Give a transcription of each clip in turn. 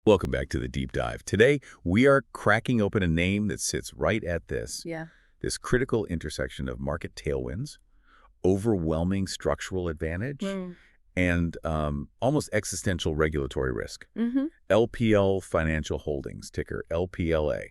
Welcome back to the deep dive. Today, we are cracking open a name that sits right at this critical intersection of market tailwinds, overwhelming structural advantage, Mm. and almost existential regulatory risk. Mm-hmm. LPL Financial Holdings, ticker LPLA.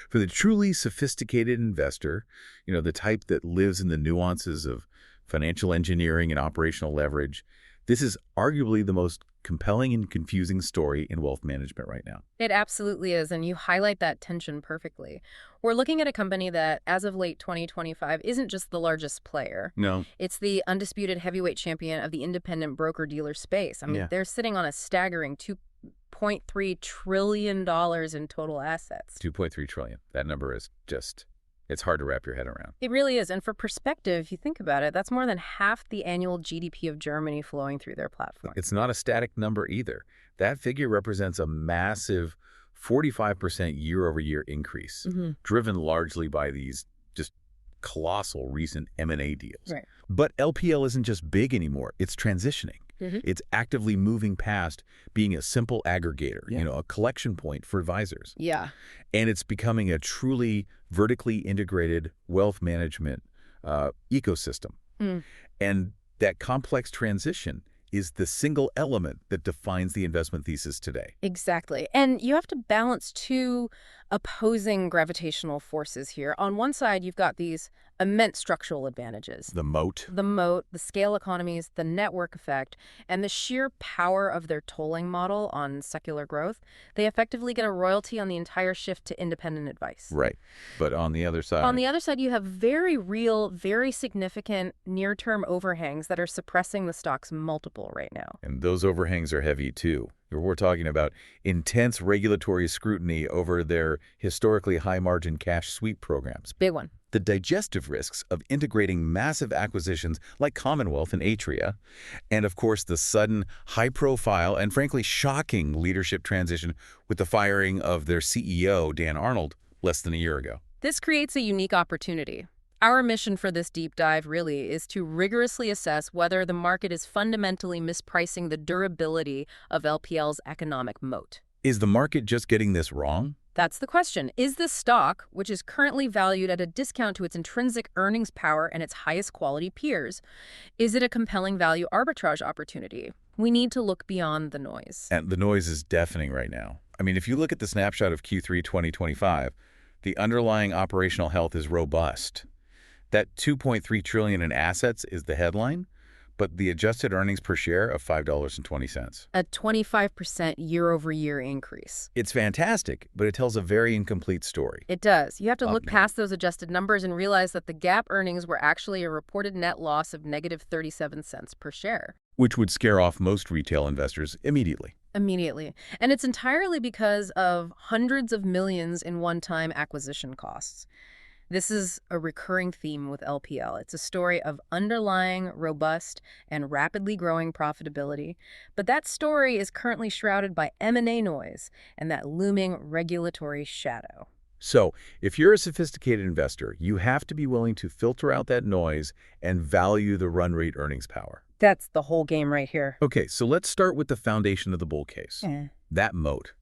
For the truly sophisticated investor, the type that lives in the nuances of financial engineering and operational leverage, this is arguably the most compelling and confusing story in wealth management right now. It absolutely is, and you highlight that tension perfectly. We're looking at a company that, as of late 2025, isn't just the largest player. No. It's the undisputed heavyweight champion of the independent broker-dealer space. I mean, Yeah. they're sitting on a staggering $2.3 trillion in total assets. 2.3 trillion. That number is just, it's hard to wrap your head around. It really is, and for perspective, if you think about it, that's more than half the annual GDP of Germany flowing through their platform. It's not a static number either. That figure represents a massive 45% year-over-year increase, driven largely by these just colossal recent M&A deals. Right. But LPL isn't just big anymore. It's transitioning. Mm-hmm. It's actively moving past being a simple aggregator, a collection point for advisors. Yeah. And it's becoming a truly vertically integrated wealth management ecosystem. Mm. And that complex transition is the single element that defines the investment thesis today. Exactly. And you have to balance two opposing gravitational forces here. On one side, you've got these immense structural advantages. The moat. The moat, the scale economies, the network effect, and the sheer power of their tolling model on secular growth. They effectively get a royalty on the entire shift to independent advice. Right. But on the other side... On the other side, you have very real, very significant near-term overhangs that are suppressing the stock's multiple right now. And those overhangs are heavy, too. We're talking about intense regulatory scrutiny over their historically high-margin cash sweep programs. Big one. The digestive risks of integrating massive acquisitions like Commonwealth and Atria, and of course the sudden, high-profile, and frankly shocking leadership transition with the firing of their CEO, Dan Arnold, less than a year ago. This creates a unique opportunity. Our mission for this deep dive really is to rigorously assess whether the market is fundamentally mispricing the durability of LPL's economic moat. Is the market just getting this wrong? That's the question. Is this stock, which is currently valued at a discount to its intrinsic earnings power and its highest quality peers, is it a compelling value arbitrage opportunity? We need to look beyond the noise. And the noise is deafening right now. I mean, if you look at the snapshot of Q3 2025, the underlying operational health is robust. That $2.3 trillion in assets is the headline, but the adjusted earnings per share of $5.20. A 25% year-over-year increase. It's fantastic, but it tells a very incomplete story. It does. You have to look past those adjusted numbers and realize that the GAAP earnings were actually a reported net loss of negative 37 cents per share. Which would scare off most retail investors immediately. Immediately. And it's entirely because of hundreds of millions in one-time acquisition costs. This is a recurring theme with LPL. It's a story of underlying, robust, and rapidly growing profitability. But that story is currently shrouded by M&A noise and that looming regulatory shadow. So, if you're a sophisticated investor, you have to be willing to filter out that noise and value the run rate earnings power. That's the whole game right here. Okay, so let's start with the foundation of the bull case. That moat.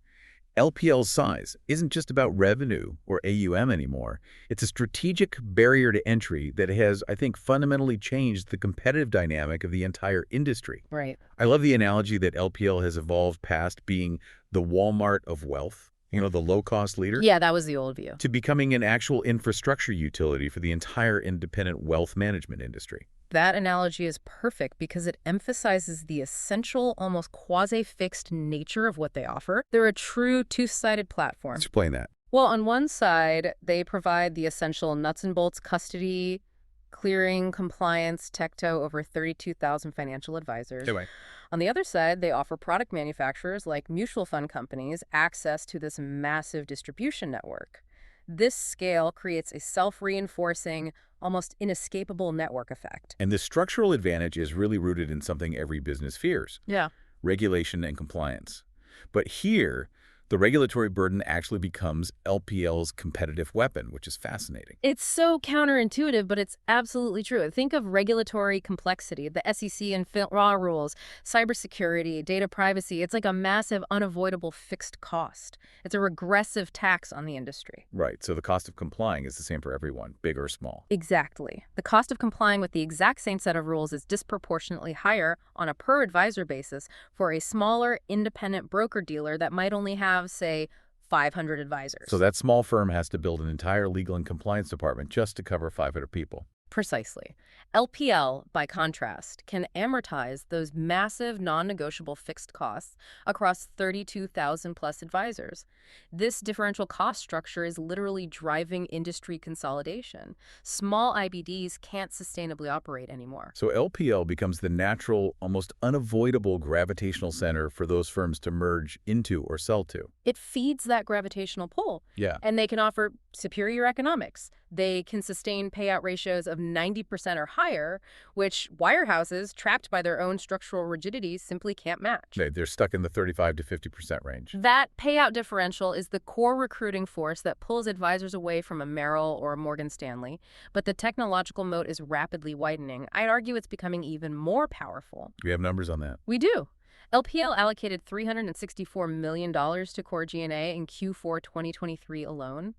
LPL's size isn't just about revenue or AUM anymore. It's a strategic barrier to entry that has, I think, fundamentally changed the competitive dynamic of the entire industry. Right. I love the analogy that LPL has evolved past being the Walmart of wealth, the low-cost leader. Yeah, that was the old view. To becoming an actual infrastructure utility for the entire independent wealth management industry. That analogy is perfect because it emphasizes the essential, almost quasi-fixed nature of what they offer. They're a true two-sided platform. Explain that. Well, on one side, they provide the essential nuts and bolts custody, clearing, compliance, tech to over 32,000 financial advisors. Anyway. On the other side, they offer product manufacturers like mutual fund companies access to this massive distribution network. This scale creates a self-reinforcing, almost inescapable network effect. And this structural advantage is really rooted in something every business fears. Yeah. Regulation and compliance. But here, The regulatory burden actually becomes LPL's competitive weapon, which is fascinating. It's so counterintuitive, but it's absolutely true. Think of regulatory complexity, the SEC and FINRA rules, cybersecurity, data privacy. It's like a massive, unavoidable fixed cost. It's a regressive tax on the industry. Right, so the cost of complying is the same for everyone, big or small. Exactly. The cost of complying with the exact same set of rules is disproportionately higher on a per-advisor basis for a smaller, independent broker-dealer that might only have, say, 500 advisors. So that small firm has to build an entire legal and compliance department just to cover 500 people. Precisely. LPL, by contrast, can amortize those massive non-negotiable fixed costs across 32,000 plus advisors. This differential cost structure is literally driving industry consolidation. Small IBDs can't sustainably operate anymore. So LPL becomes the natural, almost unavoidable gravitational center for those firms to merge into or sell to. It feeds that gravitational pull. Yeah. And they can offer superior economics. They can sustain payout ratios of 90% or higher, which wirehouses, trapped by their own structural rigidities, simply can't match. They're stuck in the 35 to 50% range. That payout differential is the core recruiting force that pulls advisors away from a Merrill or a Morgan Stanley, but the technological moat is rapidly widening. I'd argue it's becoming even more powerful. We have numbers on that. We do. LPL allocated $364 million to core G&A in Q4 2023 alone.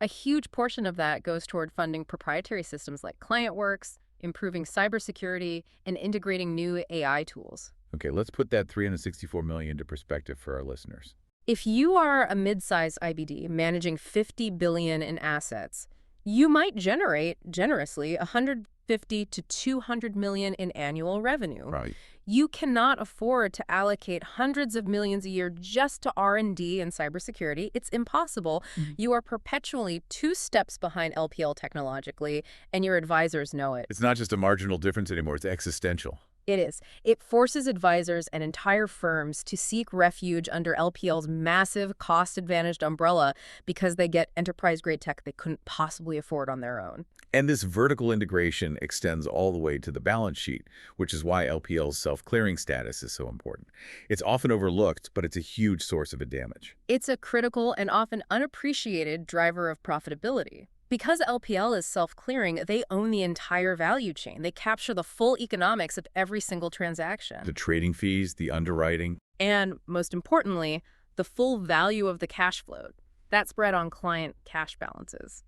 A huge portion of that goes toward funding proprietary systems like ClientWorks, improving cybersecurity, and integrating new AI tools. Okay, let's put that $364 million into perspective for our listeners. If you are a mid-size IBD managing $50 billion in assets, you might generate, generously, $150 to $200 million in annual revenue. Right. You cannot afford to allocate hundreds of millions a year just to R&D and cybersecurity. It's impossible. You are perpetually 2 steps behind LPL technologically, and your advisors know it. It's not just a marginal difference anymore, it's existential. It is. It forces advisors and entire firms to seek refuge under LPL's massive cost-advantaged umbrella because they get enterprise-grade tech they couldn't possibly afford on their own. And this vertical integration extends all the way to the balance sheet, which is why LPL's self-clearing status is so important. It's often overlooked, but it's a huge source of advantage. It's a critical and often unappreciated driver of profitability. Because LPL is self-clearing, they own the entire value chain. They capture the full economics of every single transaction. The trading fees, the underwriting. And, most importantly, the full value of the cash flow. That's spread on client cash balances.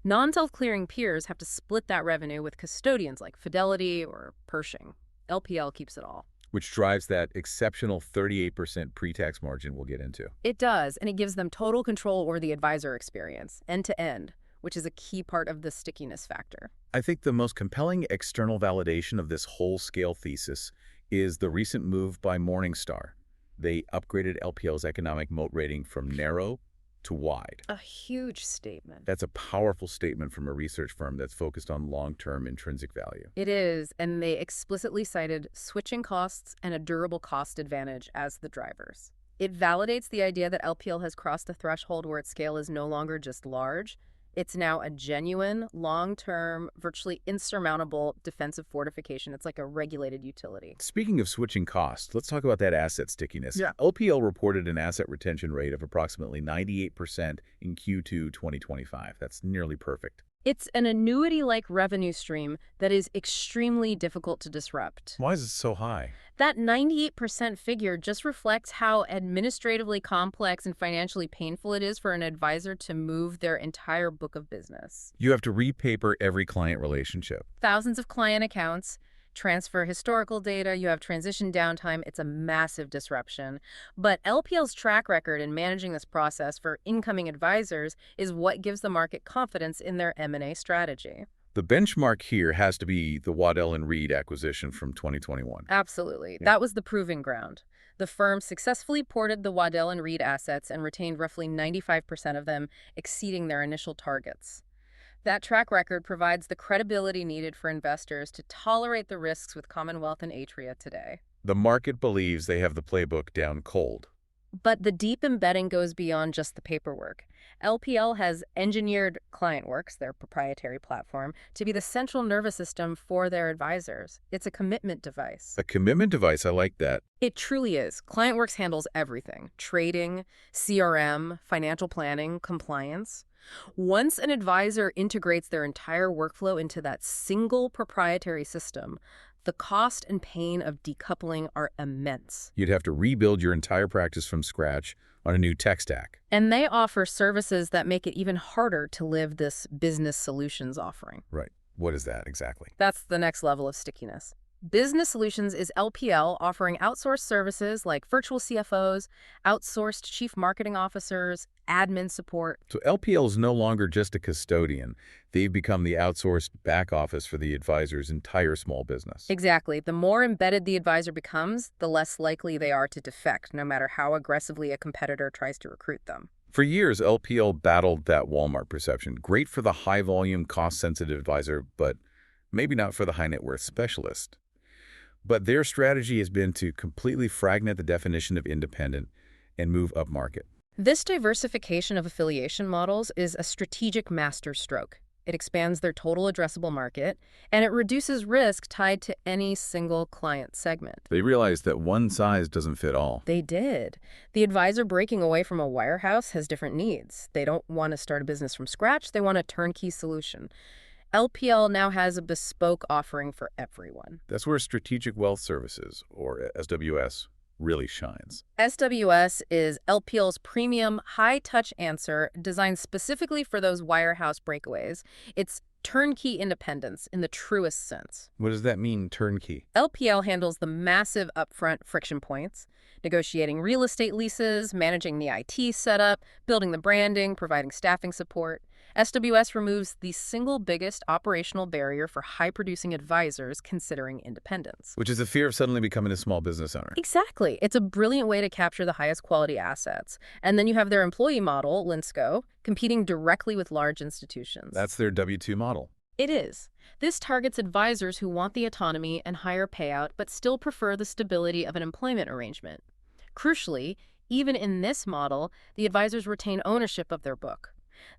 Non-self-clearing peers have to split that revenue with custodians like Fidelity or Pershing. LPL keeps it all. Which drives that exceptional 38% pre-tax margin we'll get into. It does, and it gives them total control over the advisor experience, end-to-end, which is a key part of the stickiness factor. I think the most compelling external validation of this whole-scale thesis is the recent move by Morningstar. They upgraded LPL's economic moat rating from narrow to wide. A huge statement. That's a powerful statement from a research firm that's focused on long-term intrinsic value. It is, and they explicitly cited switching costs and a durable cost advantage as the drivers. It validates the idea that LPL has crossed the threshold where its scale is no longer just large. It's now a genuine, long-term, virtually insurmountable defensive fortification. It's like a regulated utility. Speaking of switching costs, let's talk about that asset stickiness. Yeah. LPL reported an asset retention rate of approximately 98% in Q2 2025. That's nearly perfect. It's an annuity-like revenue stream that is extremely difficult to disrupt. Why is it so high? That 98% figure just reflects how administratively complex and financially painful it is for an advisor to move their entire book of business. You have to repaper every client relationship. Thousands of client accounts, transfer historical data, you have transition downtime. It's a massive disruption. But LPL's track record in managing this process for incoming advisors is what gives the market confidence in their M&A strategy. The benchmark here has to be the Waddell & Reed acquisition from 2021. Absolutely. Yeah. That was the proving ground. The firm successfully ported the Waddell & Reed assets and retained roughly 95% of them, exceeding their initial targets. That track record provides the credibility needed for investors to tolerate the risks with Commonwealth and Atria today. The market believes they have the playbook down cold. But the deep embedding goes beyond just the paperwork. LPL has engineered ClientWorks, their proprietary platform, to be the central nervous system for their advisors. It's a commitment device. A commitment device, I like that. It truly is. ClientWorks handles everything: trading, CRM, financial planning, compliance. Once an advisor integrates their entire workflow into that single proprietary system, the cost and pain of decoupling are immense. You'd have to rebuild your entire practice from scratch on a new tech stack. And they offer services that make it even harder to live this business solutions offering. Right. What is that exactly? That's the next level of stickiness. Business Solutions is LPL offering outsourced services like virtual CFOs, outsourced chief marketing officers, admin support. So LPL is no longer just a custodian. They've become the outsourced back office for the advisor's entire small business. Exactly. The more embedded the advisor becomes, the less likely they are to defect, no matter how aggressively a competitor tries to recruit them. For years, LPL battled that Walmart perception. Great for the high-volume, cost-sensitive advisor, but maybe not for the high-net-worth specialist. But their strategy has been to completely fragment the definition of independent and move upmarket. This diversification of affiliation models is a strategic masterstroke. It expands their total addressable market, and it reduces risk tied to any single client segment. They realized that one size doesn't fit all. They did. The advisor breaking away from a wirehouse has different needs. They don't want to start a business from scratch. They want a turnkey solution. LPL now has a bespoke offering for everyone. That's where Strategic Wealth Services, or SWS, really shines. SWS is LPL's premium, high-touch answer designed specifically for those wirehouse breakaways. It's turnkey independence in the truest sense. What does that mean, turnkey? LPL handles the massive upfront friction points, negotiating real estate leases, managing the IT setup, building the branding, providing staffing support. SWS removes the single biggest operational barrier for high-producing advisors considering independence. Which is the fear of suddenly becoming a small business owner. Exactly. It's a brilliant way to capture the highest quality assets. And then you have their employee model, Linsco, competing directly with large institutions. That's their W-2 model. It is. This targets advisors who want the autonomy and higher payout but still prefer the stability of an employment arrangement. Crucially, even in this model, the advisors retain ownership of their book.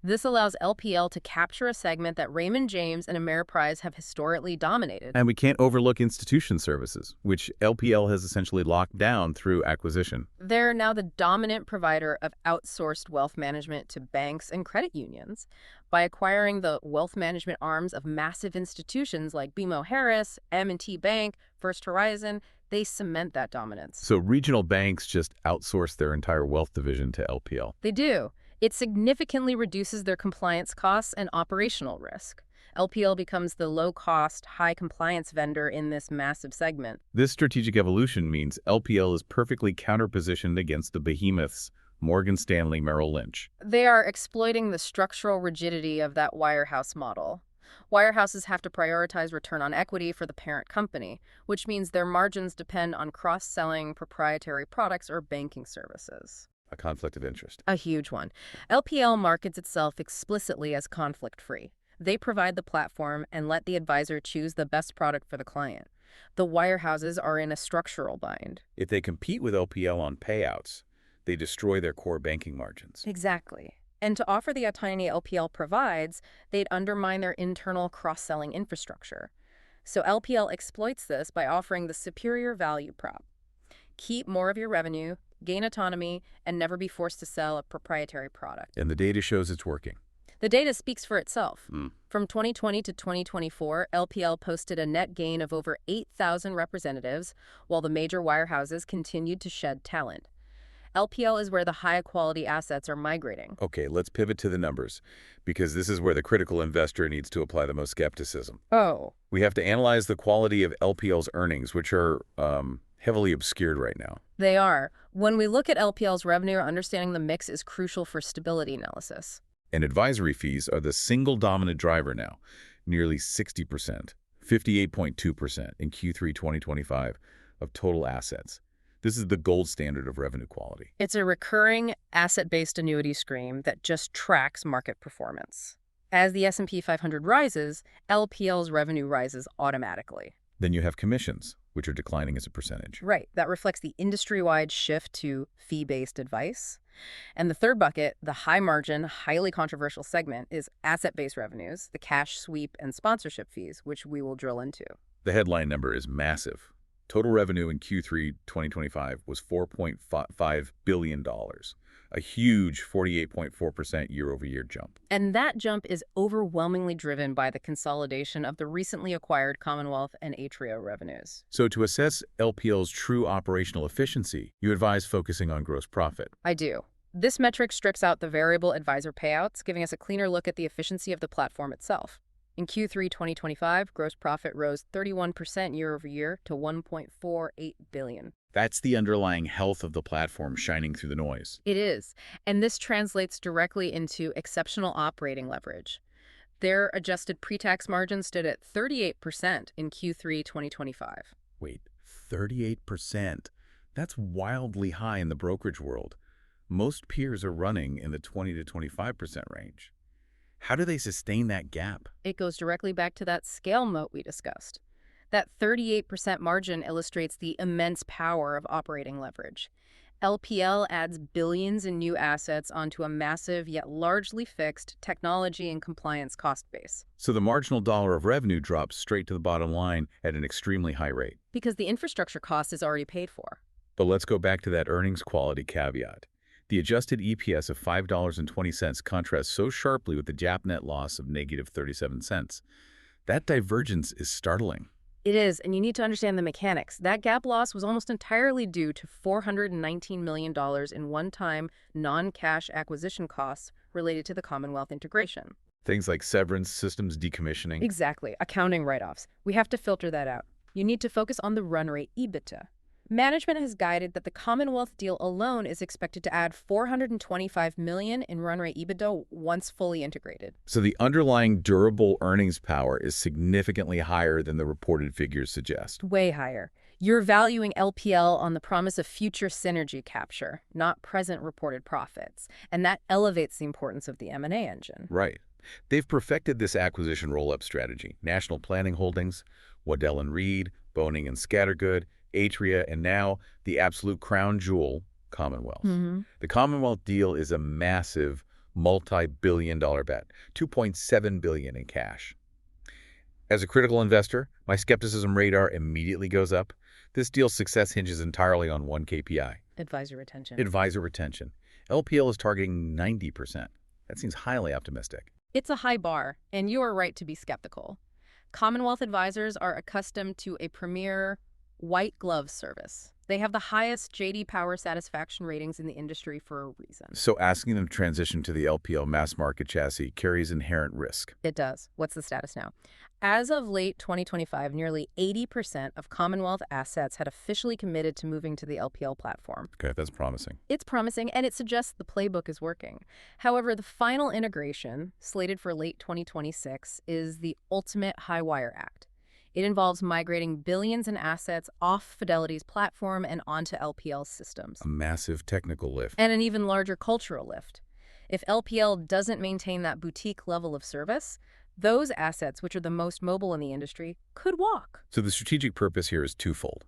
This allows LPL to capture a segment that Raymond James and Ameriprise have historically dominated. And we can't overlook institution services, which LPL has essentially locked down through acquisition. They're now the dominant provider of outsourced wealth management to banks and credit unions. By acquiring the wealth management arms of massive institutions like BMO Harris, M&T Bank, First Horizon, they cement that dominance. So regional banks just outsource their entire wealth division to LPL. They do. It significantly reduces their compliance costs and operational risk. LPL becomes the low-cost, high-compliance vendor in this massive segment. This strategic evolution means LPL is perfectly counterpositioned against the behemoths Morgan Stanley, Merrill Lynch. They are exploiting the structural rigidity of that wirehouse model. Wirehouses have to prioritize return on equity for the parent company, which means their margins depend on cross-selling proprietary products or banking services. A conflict of interest. A huge one. LPL markets itself explicitly as conflict-free. They provide the platform and let the advisor choose the best product for the client. The wirehouses are in a structural bind. If they compete with LPL on payouts, they destroy their core banking margins. Exactly. And to offer the autonomy LPL provides, they'd undermine their internal cross-selling infrastructure. So LPL exploits this by offering the superior value prop. Keep more of your revenue, gain autonomy, and never be forced to sell a proprietary product. And the data shows it's working. The data speaks for itself. From 2020 to 2024, LPL posted a net gain of over 8,000 representatives, while the major wirehouses continued to shed talent. LPL is where the high-quality assets are migrating. Okay, let's pivot to the numbers, because this is where the critical investor needs to apply the most skepticism. Oh. We have to analyze the quality of LPL's earnings, which are heavily obscured right now. They are. When we look at LPL's revenue, understanding the mix is crucial for stability analysis. And advisory fees are the single dominant driver now, nearly 60%, 58.2% in Q3 2025 of total assets. This is the gold standard of revenue quality. It's a recurring asset-based annuity stream that just tracks market performance. As the S&P 500 rises, LPL's revenue rises automatically. Then you have commissions, which are declining as a percentage. Right. That reflects the industry-wide shift to fee-based advice. And the third bucket, the high-margin, highly controversial segment, is asset-based revenues, the cash sweep and sponsorship fees, which we will drill into. The headline number is massive. Total revenue in Q3 2025 was $4.5 billion, a huge 48.4% year-over-year jump. And that jump is overwhelmingly driven by the consolidation of the recently acquired Commonwealth and Atria revenues. So to assess LPL's true operational efficiency, you advise focusing on gross profit. I do. This metric strips out the variable advisor payouts, giving us a cleaner look at the efficiency of the platform itself. In Q3 2025, gross profit rose 31% year-over-year to $1.48 billion. That's the underlying health of the platform shining through the noise. It is, and this translates directly into exceptional operating leverage. Their adjusted pre-tax margin stood at 38% in Q3 2025. Wait, 38%? That's wildly high in the brokerage world. Most peers are running in the 20 to 25% range. How do they sustain that gap? It goes directly back to that scale moat we discussed. That 38% margin illustrates the immense power of operating leverage. LPL adds billions in new assets onto a massive yet largely fixed technology and compliance cost base. So the marginal dollar of revenue drops straight to the bottom line at an extremely high rate. Because the infrastructure cost is already paid for. But let's go back to that earnings quality caveat. The adjusted EPS of $5.20 contrasts so sharply with the GAAP net loss of negative 37 cents. That divergence is startling. It is, and you need to understand the mechanics. That GAAP loss was almost entirely due to $419 million in one-time, non-cash acquisition costs related to the Commonwealth integration. Things like severance, systems decommissioning. Exactly, accounting write-offs. We have to filter that out. You need to focus on the run rate EBITDA. Management has guided that the Commonwealth deal alone is expected to add $425 million in run rate EBITDA once fully integrated. So the underlying durable earnings power is significantly higher than the reported figures suggest. Way higher. You're valuing LPL on the promise of future synergy capture, not present reported profits. And that elevates the importance of the M&A engine. Right. They've perfected this acquisition roll-up strategy. National Planning Holdings, Waddell & Reed, Boning & Scattergood, Atria, and now the absolute crown jewel, Commonwealth. The Commonwealth deal is a massive multi-billion-dollar bet, $2.7 billion in cash. As a critical investor, my skepticism radar immediately goes up. This deal's success hinges entirely on one KPI. Advisor retention. Advisor retention. LPL is targeting 90%. That seems highly optimistic. It's a high bar, and you are right to be skeptical. Commonwealth advisors are accustomed to a premier white glove service. They have the highest J.D. Power satisfaction ratings in the industry for a reason. So asking them to transition to the LPL mass market chassis carries inherent risk. It does. What's the status now? As of late 2025, nearly 80% of Commonwealth assets had officially committed to moving to the LPL platform. Okay, that's promising. It's promising, and it suggests the playbook is working. However, the final integration, slated for late 2026, is the ultimate high-wire act. It involves migrating billions in assets off Fidelity's platform and onto LPL's systems. A massive technical lift. And an even larger cultural lift. If LPL doesn't maintain that boutique level of service, those assets, which are the most mobile in the industry, could walk. So the strategic purpose here is twofold.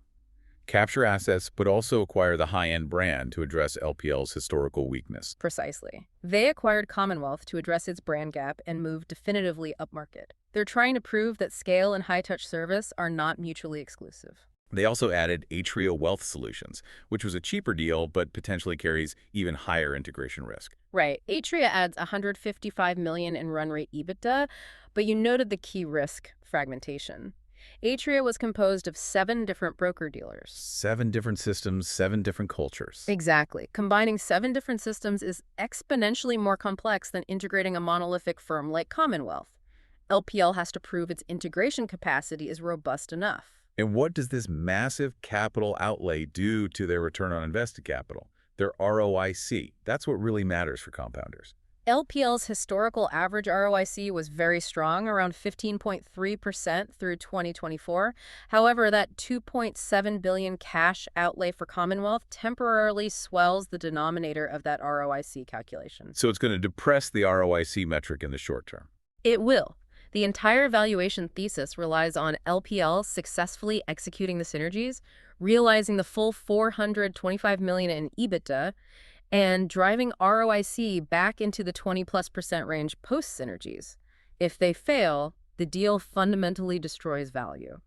Capture assets, but also acquire the high-end brand to address LPL's historical weakness. Precisely. They acquired Commonwealth to address its brand gap and move definitively upmarket. They're trying to prove that scale and high-touch service are not mutually exclusive. They also added Atria Wealth Solutions, which was a cheaper deal but potentially carries even higher integration risk. Right. Atria adds $155 million in run rate EBITDA, but you noted the key risk, fragmentation. Atria was composed of 7 different broker-dealers. 7 different systems, 7 different cultures. Exactly. Combining 7 different systems is exponentially more complex than integrating a monolithic firm like Commonwealth. LPL has to prove its integration capacity is robust enough. And what does this massive capital outlay do to their return on invested capital? Their ROIC. That's what really matters for compounders. LPL's historical average ROIC was very strong, around 15.3% through 2024. However, that $2.7 billion cash outlay for Commonwealth temporarily swells the denominator of that ROIC calculation. So it's going to depress the ROIC metric in the short term. It will. The entire valuation thesis relies on LPL successfully executing the synergies, realizing the full $425 million in EBITDA, and driving ROIC back into the 20+% range post-synergies. If they fail, the deal fundamentally destroys value.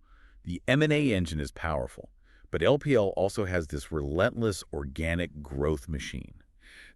The M&A engine is powerful, but LPL also has this relentless organic growth machine.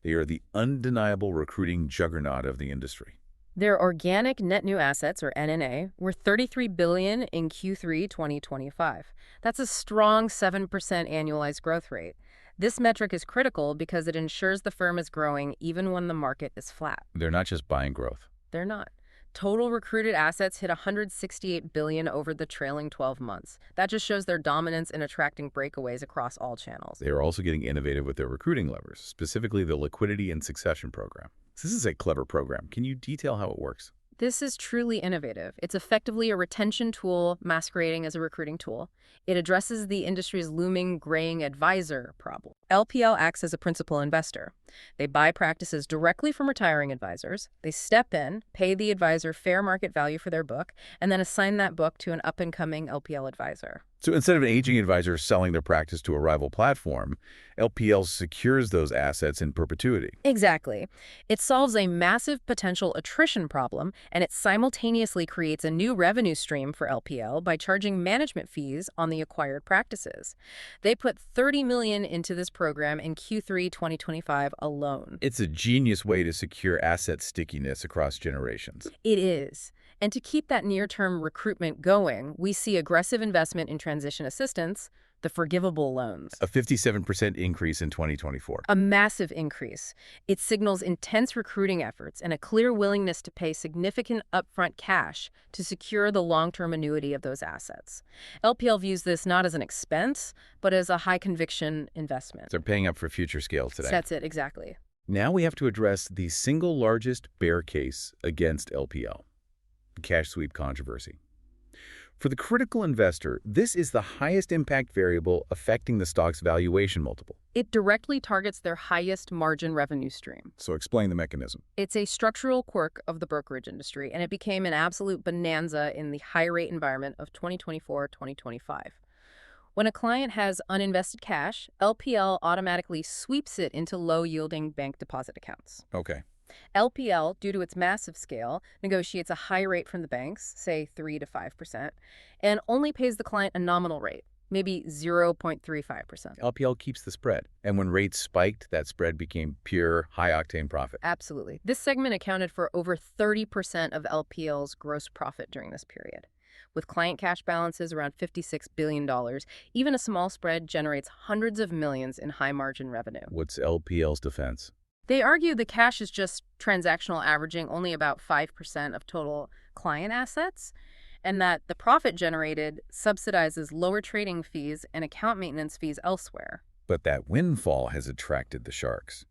They are the undeniable recruiting juggernaut of the industry. Their organic net new assets, or NNA, were $33 billion in Q3 2025. That's a strong 7% annualized growth rate. This metric is critical because it ensures the firm is growing even when the market is flat. They're not just buying growth. They're not. Total recruited assets hit $168 billion over the trailing 12 months. That just shows their dominance in attracting breakaways across all channels. They are also getting innovative with their recruiting levers, specifically the liquidity and succession program. This is a clever program. Can you detail how it works? This is truly innovative. It's effectively a retention tool masquerading as a recruiting tool. It addresses the industry's looming graying advisor problem. LPL acts as a principal investor. They buy practices directly from retiring advisors. They step in, pay the advisor fair market value for their book, and then assign that book to an up-and-coming LPL advisor. So instead of an aging advisor selling their practice to a rival platform, LPL secures those assets in perpetuity. Exactly. It solves a massive potential attrition problem, and it simultaneously creates a new revenue stream for LPL by charging management fees on the acquired practices. They put $30 million into this program in Q3 2025 alone. It's a genius way to secure asset stickiness across generations. It is. And to keep that near-term recruitment going, we see aggressive investment in transition assistance, the forgivable loans. A 57% increase in 2024. A massive increase. It signals intense recruiting efforts and a clear willingness to pay significant upfront cash to secure the long-term annuity of those assets. LPL views this not as an expense, but as a high-conviction investment. They're paying up for future scale today. That's it, exactly. Now we have to address the single largest bear case against LPL, the cash sweep controversy. For the critical investor, this is the highest impact variable affecting the stock's valuation multiple. It directly targets their highest margin revenue stream. So explain the mechanism. It's a structural quirk of the brokerage industry, and it became an absolute bonanza in the high-rate environment of 2024-2025. When a client has uninvested cash, LPL automatically sweeps it into low-yielding bank deposit accounts. Okay. LPL, due to its massive scale, negotiates a high rate from the banks, say 3 to 5%, and only pays the client a nominal rate, maybe 0.35%. LPL keeps the spread, and when rates spiked, that spread became pure, high-octane profit. Absolutely. This segment accounted for over 30% of LPL's gross profit during this period. With client cash balances around $56 billion, even a small spread generates hundreds of millions in high-margin revenue. What's LPL's defense? They argue the cash is just transactional, averaging only about 5% of total client assets, and that the profit generated subsidizes lower trading fees and account maintenance fees elsewhere. But that windfall has attracted the sharks.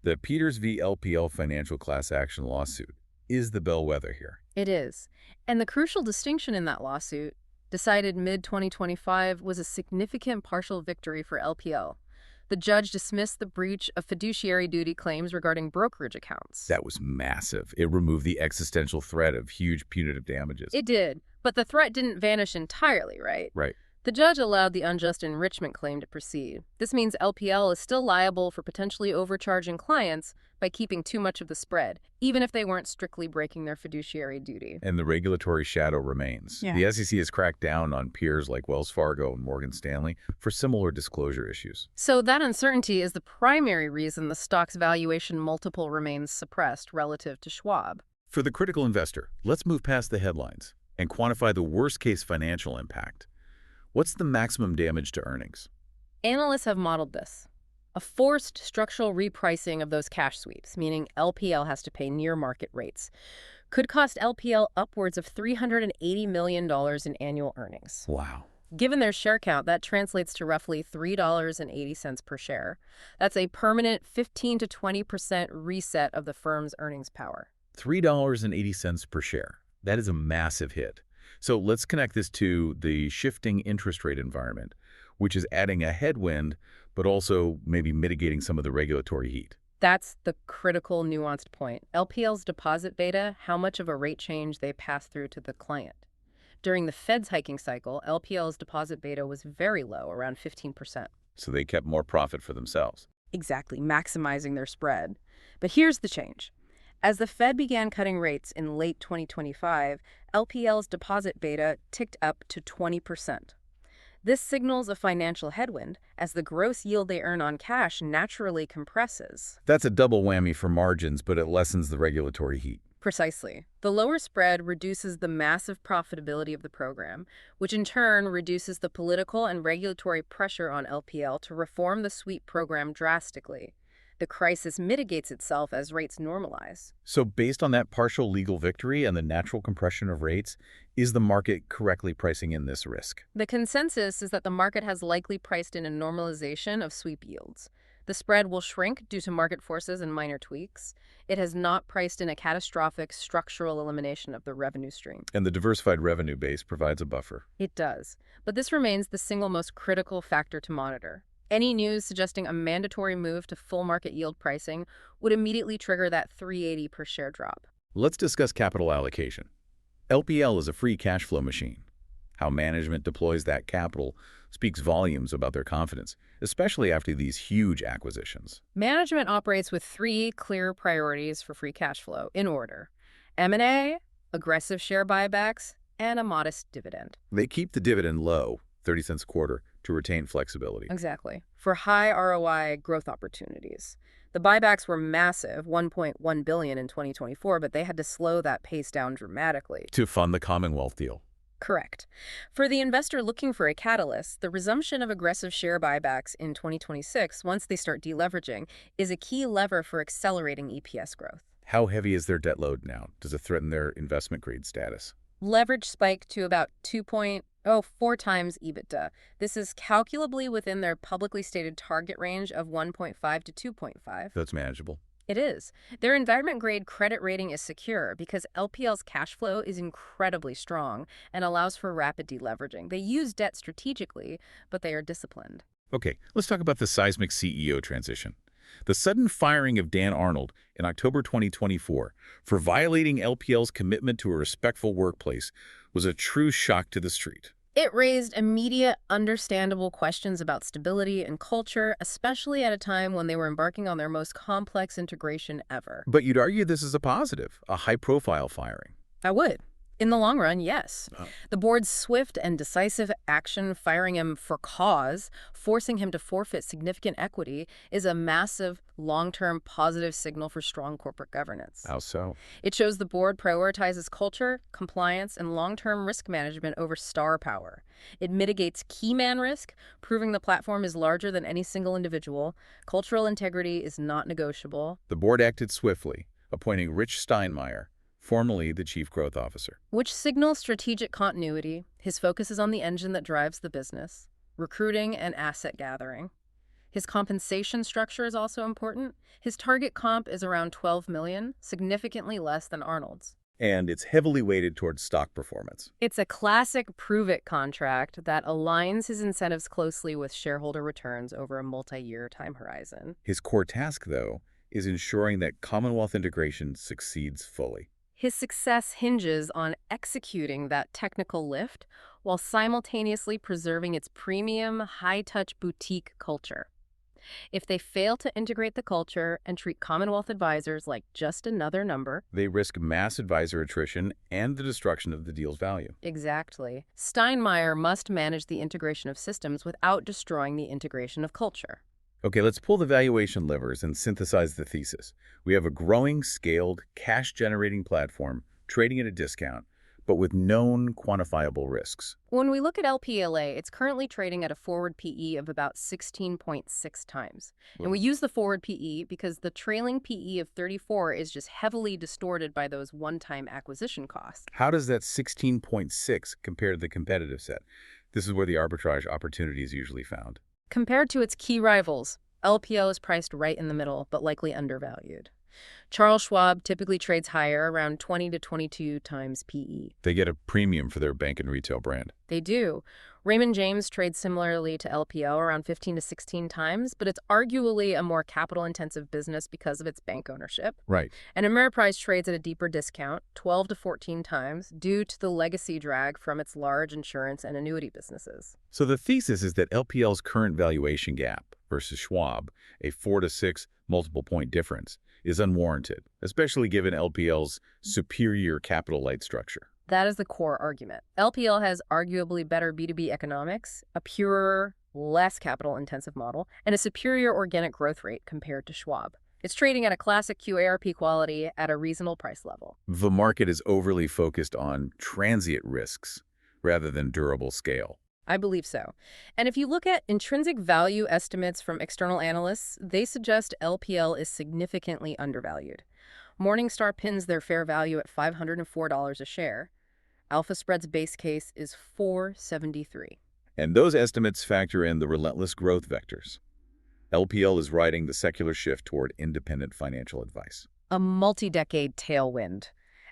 The Peters v. LPL financial class action lawsuit is the bellwether here. It is. And the crucial distinction in that lawsuit, decided mid-2025, was a significant partial victory for LPL. The judge dismissed the breach of fiduciary duty claims regarding brokerage accounts. That was massive. It removed the existential threat of huge punitive damages. It did, but the threat didn't vanish entirely, right? Right. The judge allowed the unjust enrichment claim to proceed. This means LPL is still liable for potentially overcharging clients by keeping too much of the spread, even if they weren't strictly breaking their fiduciary duty. And the regulatory shadow remains. Yeah. The SEC has cracked down on peers like Wells Fargo and Morgan Stanley for similar disclosure issues. So that uncertainty is the primary reason the stock's valuation multiple remains suppressed relative to Schwab. For the critical investor, let's move past the headlines and quantify the worst-case financial impact. What's the maximum damage to earnings? Analysts have modeled this. A forced structural repricing of those cash sweeps, meaning LPL has to pay near market rates, could cost LPL upwards of $380 million in annual earnings. Wow. Given their share count, that translates to roughly $3.80 per share. That's a permanent 15 to 20% reset of the firm's earnings power. $3.80 per share. That is a massive hit. So let's connect this to the shifting interest rate environment, which is adding a headwind, but also maybe mitigating some of the regulatory heat. That's the critical nuanced point. LPL's deposit beta, how much of a rate change they pass through to the client. During the Fed's hiking cycle, LPL's deposit beta was very low, around 15%. So they kept more profit for themselves. Exactly, maximizing their spread. But here's the change. As the Fed began cutting rates in late 2025, LPL's deposit beta ticked up to 20%. This signals a financial headwind, as the gross yield they earn on cash naturally compresses. That's a double whammy for margins, but it lessens the regulatory heat. Precisely. The lower spread reduces the massive profitability of the program, which in turn reduces the political and regulatory pressure on LPL to reform the sweep program drastically. The crisis mitigates itself as rates normalize. So based on that partial legal victory and the natural compression of rates, is the market correctly pricing in this risk? The consensus is that the market has likely priced in a normalization of sweep yields. The spread will shrink due to market forces and minor tweaks. It has not priced in a catastrophic structural elimination of the revenue stream. And the diversified revenue base provides a buffer. It does. But this remains the single most critical factor to monitor. Any news suggesting a mandatory move to full market yield pricing would immediately trigger that 380 per share drop. Let's discuss capital allocation. LPL is a free cash flow machine. How management deploys that capital speaks volumes about their confidence, especially after these huge acquisitions. Management operates with three clear priorities for free cash flow, in order: M&A, aggressive share buybacks, and a modest dividend. They keep the dividend low, 30 cents a quarter, to retain flexibility. Exactly. For high ROI growth opportunities. The buybacks were massive, $1.1 billion in 2024, but they had to slow that pace down dramatically. To fund the Commonwealth deal. Correct. For the investor looking for a catalyst, the resumption of aggressive share buybacks in 2026, once they start deleveraging, is a key lever for accelerating EPS growth. How heavy is their debt load now? Does it threaten their investment grade status? Leverage spiked to about 2.04 times EBITDA. This is calculably within their publicly stated target range of 1.5 to 2.5. That's manageable. It is. Their investment-grade credit rating is secure because LPL's cash flow is incredibly strong and allows for rapid deleveraging. They use debt strategically, but they are disciplined. Okay, let's talk about the seismic CEO transition. The sudden firing of Dan Arnold in October 2024 for violating LPL's commitment to a respectful workplace was a true shock to the street. It raised immediate, understandable questions about stability and culture, especially at a time when they were embarking on their most complex integration ever. But you'd argue this is a positive, a high-profile firing. I would. In the long run, yes. Oh. The board's swift and decisive action, firing him for cause, forcing him to forfeit significant equity, is a massive, long-term positive signal for strong corporate governance. How so? It shows the board prioritizes culture, compliance, and long-term risk management over star power. It mitigates key man risk, proving the platform is larger than any single individual. Cultural integrity is not negotiable. The board acted swiftly, appointing Rich Steinmeier, formerly the Chief Growth Officer. Which signals strategic continuity. His focus is on the engine that drives the business, recruiting and asset gathering. His compensation structure is also important. His target comp is around $12 million, significantly less than Arnold's. And it's heavily weighted towards stock performance. It's a classic prove-it contract that aligns his incentives closely with shareholder returns over a multi-year time horizon. His core task, though, is ensuring that Commonwealth integration succeeds fully. His success hinges on executing that technical lift while simultaneously preserving its premium, high-touch boutique culture. If they fail to integrate the culture and treat Commonwealth advisors like just another number, they risk mass advisor attrition and the destruction of the deal's value. Exactly. Steinmeier must manage the integration of systems without destroying the integration of culture. Okay, let's pull the valuation levers and synthesize the thesis. We have a growing, scaled, cash-generating platform trading at a discount, but with known quantifiable risks. When we look at LPLA, it's currently trading at a forward PE of about 16.6 times. And we use the forward PE because the trailing PE of 34 is just heavily distorted by those one-time acquisition costs. How does that 16.6 compare to the competitive set? This is where the arbitrage opportunity is usually found. Compared to its key rivals, LPL is priced right in the middle, but likely undervalued. Charles Schwab typically trades higher, around 20 to 22 times PE. They get a premium for their bank and retail brand. They do. Raymond James trades similarly to LPL, around 15 to 16 times, but it's arguably a more capital-intensive business because of its bank ownership. Right. And Ameriprise trades at a deeper discount, 12 to 14 times, due to the legacy drag from its large insurance and annuity businesses. So the thesis is that LPL's current valuation gap versus Schwab, a 4 to 6 multiple point difference, is unwarranted, especially given LPL's superior capital-light structure. That is the core argument. LPL has arguably better B2B economics, a purer, less capital-intensive model, and a superior organic growth rate compared to Schwab. It's trading at a classic QARP quality at a reasonable price level. The market is overly focused on transient risks rather than durable scale. I believe so. And if you look at intrinsic value estimates from external analysts, they suggest LPL is significantly undervalued. Morningstar pins their fair value at $504 a share. Alpha Spread's base case is $473. And those estimates factor in the relentless growth vectors. LPL is riding the secular shift toward independent financial advice. A multi-decade tailwind.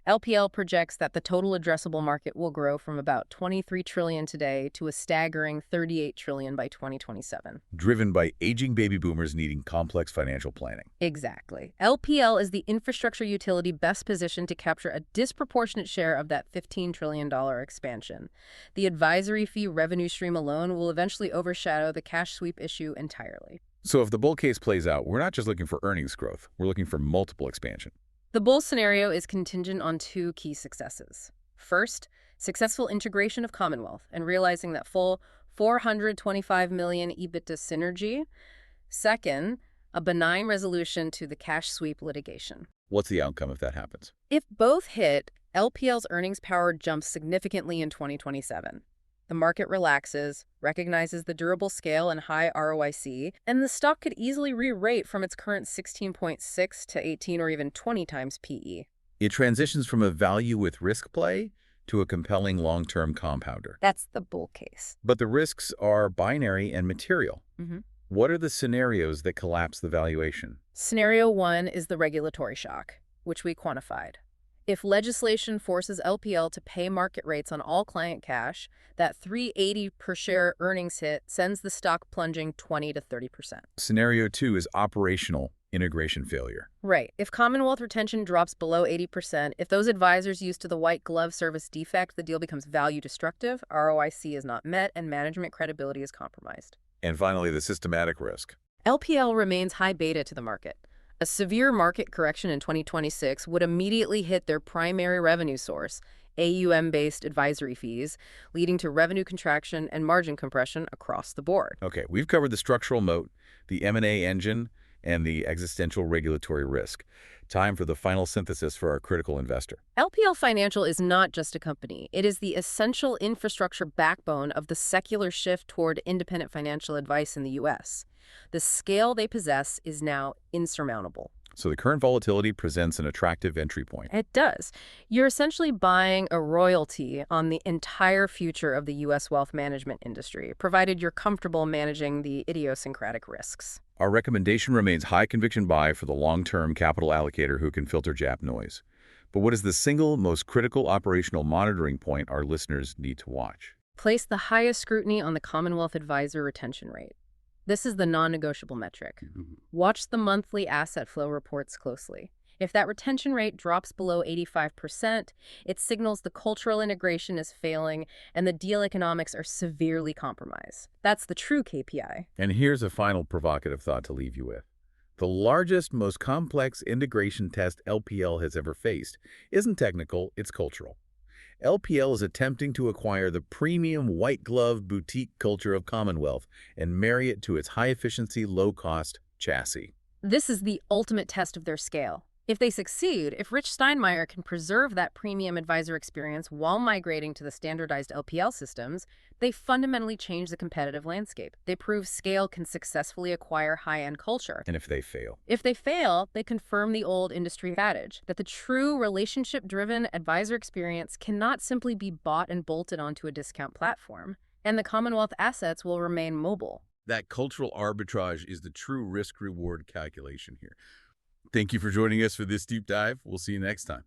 LPL projects that the total addressable market will grow from about $23 trillion today to a staggering $38 trillion by 2027. Driven by aging baby boomers needing complex financial planning. Exactly. LPL is the infrastructure utility best positioned to capture a disproportionate share of that $15 trillion expansion. The advisory fee revenue stream alone will eventually overshadow the cash sweep issue entirely. So if the bull case plays out, we're not just looking for earnings growth, we're looking for multiple expansion. The bull scenario is contingent on two key successes. First, successful integration of Commonwealth and realizing that full $425 million EBITDA synergy. Second, a benign resolution to the cash sweep litigation. What's the outcome if that happens? If both hit, LPL's earnings power jumps significantly in 2027. The market relaxes, recognizes the durable scale and high ROIC, and the stock could easily re-rate from its current 16.6 to 18 or even 20 times PE. It transitions from a value with risk play to a compelling long-term compounder. That's the bull case. But the risks are binary and material. Mm-hmm. What are the scenarios that collapse the valuation? Scenario 1 is the regulatory shock, which we quantified. If legislation forces LPL to pay market rates on all client cash, that $3.80 per share earnings hit sends the stock plunging 20 to 30%. Scenario 2 is operational integration failure. Right. If Commonwealth retention drops below 80%, if those advisors used to the white glove service defect, the deal becomes value destructive, ROIC is not met, and management credibility is compromised. And finally, the systematic risk. LPL remains high beta to the market. A severe market correction in 2026 would immediately hit their primary revenue source, AUM-based advisory fees, leading to revenue contraction and margin compression across the board. Okay, we've covered the structural moat, the M&A engine, and the existential regulatory risk. Time for the final synthesis for our critical investor. LPL Financial is not just a company. It is the essential infrastructure backbone of the secular shift toward independent financial advice in the U.S. The scale they possess is now insurmountable. So the current volatility presents an attractive entry point. It does. You're essentially buying a royalty on the entire future of the U.S. wealth management industry, provided you're comfortable managing the idiosyncratic risks. Our recommendation remains high conviction buy for the long-term capital allocator who can filter Jap noise. But what is the single most critical operational monitoring point our listeners need to watch? Place the highest scrutiny on the Commonwealth advisor retention rate. This is the non-negotiable metric. Watch the monthly asset flow reports closely. If that retention rate drops below 85%, it signals the cultural integration is failing and the deal economics are severely compromised. That's the true KPI. And here's a final provocative thought to leave you with. The largest, most complex integration test LPL has ever faced isn't technical, it's cultural. LPL is attempting to acquire the premium white-glove boutique culture of Commonwealth and marry it to its high-efficiency, low-cost chassis. This is the ultimate test of their scale. If they succeed, if Rich Steinmeier can preserve that premium advisor experience while migrating to the standardized LPL systems, they fundamentally change the competitive landscape. They prove scale can successfully acquire high-end culture. And if they fail? If they fail, they confirm the old industry adage that the true relationship-driven advisor experience cannot simply be bought and bolted onto a discount platform, and the Commonwealth assets will remain mobile. That cultural arbitrage is the true risk-reward calculation here. Thank you for joining us for this deep dive. We'll see you next time.